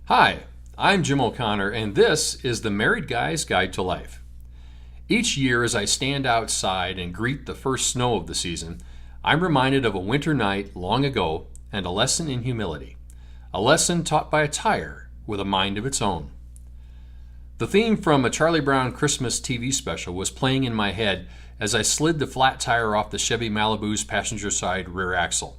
Hi, I'm Jim O'Connor, and this is the Married Guy's Guide to Life. Each year, as I stand outside and greet the first snow of the season, I'm reminded of a winter night long ago and a lesson in humility. A lesson taught by a tire with a mind of its own. The theme from a Charlie Brown Christmas TV special was playing in my head as I slid the flat tire off the Chevy Malibu's passenger side rear axle.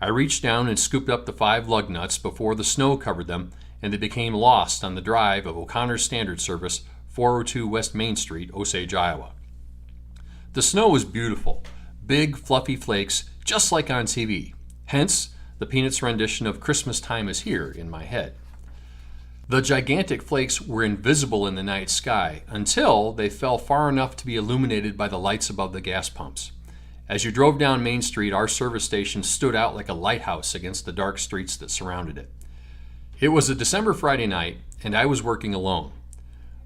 I reached down and scooped up the 5 lug nuts before the snow covered them and they became lost on the drive of O'Connor's Standard Service, 402 West Main Street, Osage, Iowa. The snow was beautiful, big fluffy flakes just like on TV, hence the Peanuts rendition of Christmas Time Is Here in my head. The gigantic flakes were invisible in the night sky until they fell far enough to be illuminated by the lights above the gas pumps. As you drove down Main Street, our service station stood out like a lighthouse against the dark streets that surrounded it. It was a December Friday night, and I was working alone.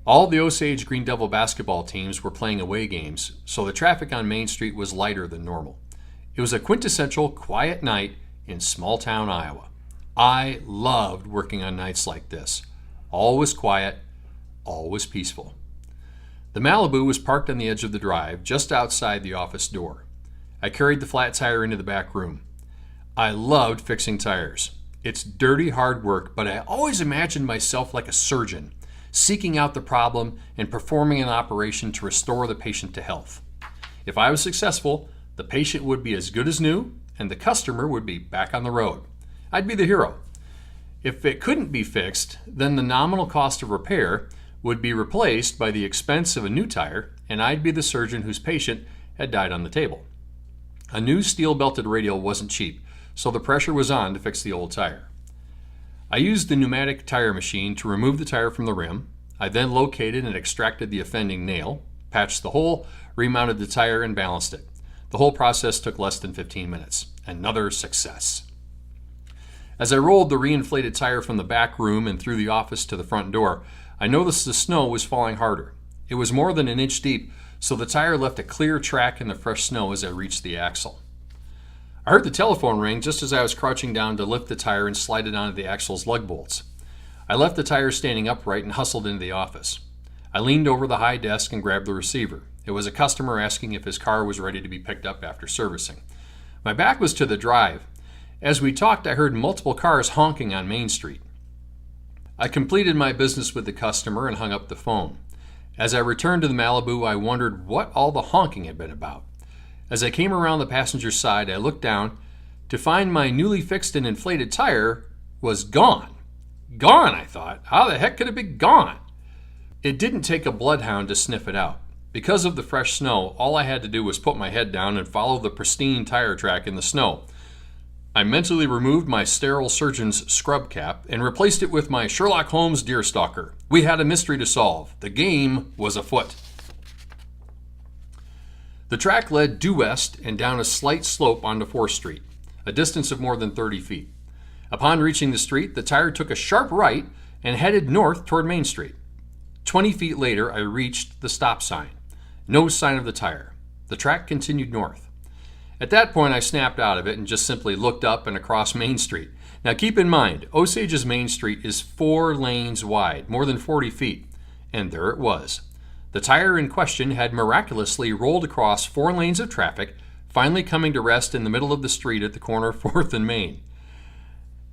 All the Osage Green Devil basketball teams were playing away games, so the traffic on Main Street was lighter than normal. It was a quintessential quiet night in small-town Iowa. I loved working on nights like this. All was quiet, all was peaceful. The Malibu was parked on the edge of the drive, just outside the office door. I carried the flat tire into the back room. I loved fixing tires. It's dirty, hard work, but I always imagined myself like a surgeon, seeking out the problem and performing an operation to restore the patient to health. If I was successful, the patient would be as good as new, and the customer would be back on the road. I'd be the hero. If it couldn't be fixed, then the nominal cost of repair would be replaced by the expense of a new tire, and I'd be the surgeon whose patient had died on the table. A new steel-belted radial wasn't cheap, so the pressure was on to fix the old tire. I used the pneumatic tire machine to remove the tire from the rim. I then located and extracted the offending nail, patched the hole, remounted the tire, and balanced it. The whole process took less than 15 minutes. Another success. As I rolled the reinflated tire from the back room and through the office to the front door, I noticed the snow was falling harder. It was more than an inch deep, so the tire left a clear track in the fresh snow as I reached the axle. I heard the telephone ring just as I was crouching down to lift the tire and slide it onto the axle's lug bolts. I left the tire standing upright and hustled into the office. I leaned over the high desk and grabbed the receiver. It was a customer asking if his car was ready to be picked up after servicing. My back was to the drive. As we talked, I heard multiple cars honking on Main Street. I completed my business with the customer and hung up the phone. As I returned to the Malibu, I wondered what all the honking had been about. As I came around the passenger side, I looked down to find my newly fixed and inflated tire was gone. Gone, I thought. How the heck could it be gone? It didn't take a bloodhound to sniff it out. Because of the fresh snow, all I had to do was put my head down and follow the pristine tire track in the snow. I mentally removed my sterile surgeon's scrub cap and replaced it with my Sherlock Holmes deerstalker. We had a mystery to solve. The game was afoot. The track led due west and down a slight slope onto 4th Street, a distance of more than 30 feet. Upon reaching the street, the tire took a sharp right and headed north toward Main Street. 20 feet later, I reached the stop sign. No sign of the tire. The track continued north. At that point, I snapped out of it and just simply looked up and across Main Street. Now keep in mind, Osage's Main Street is 4 lanes wide, more than 40 feet, and there it was. The tire in question had miraculously rolled across 4 lanes of traffic, finally coming to rest in the middle of the street at the corner of 4th and Main.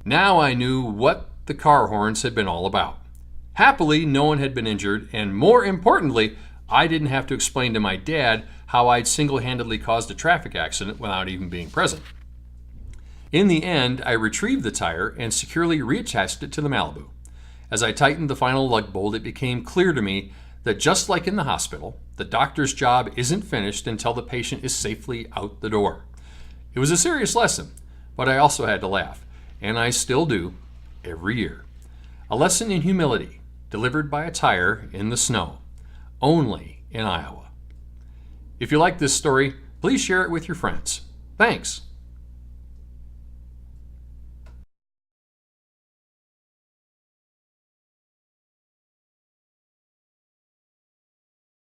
Now I knew what the car horns had been all about. Happily, no one had been injured, and more importantly, I didn't have to explain to my dad how I'd single-handedly caused a traffic accident without even being present. In the end, I retrieved the tire and securely reattached it to the Malibu. As I tightened the final lug bolt, it became clear to me that just like in the hospital, the doctor's job isn't finished until the patient is safely out the door. It was a serious lesson, but I also had to laugh, and I still do every year. A lesson in humility, delivered by a tire in the snow, only in Iowa. If you like this story, please share it with your friends. Thanks.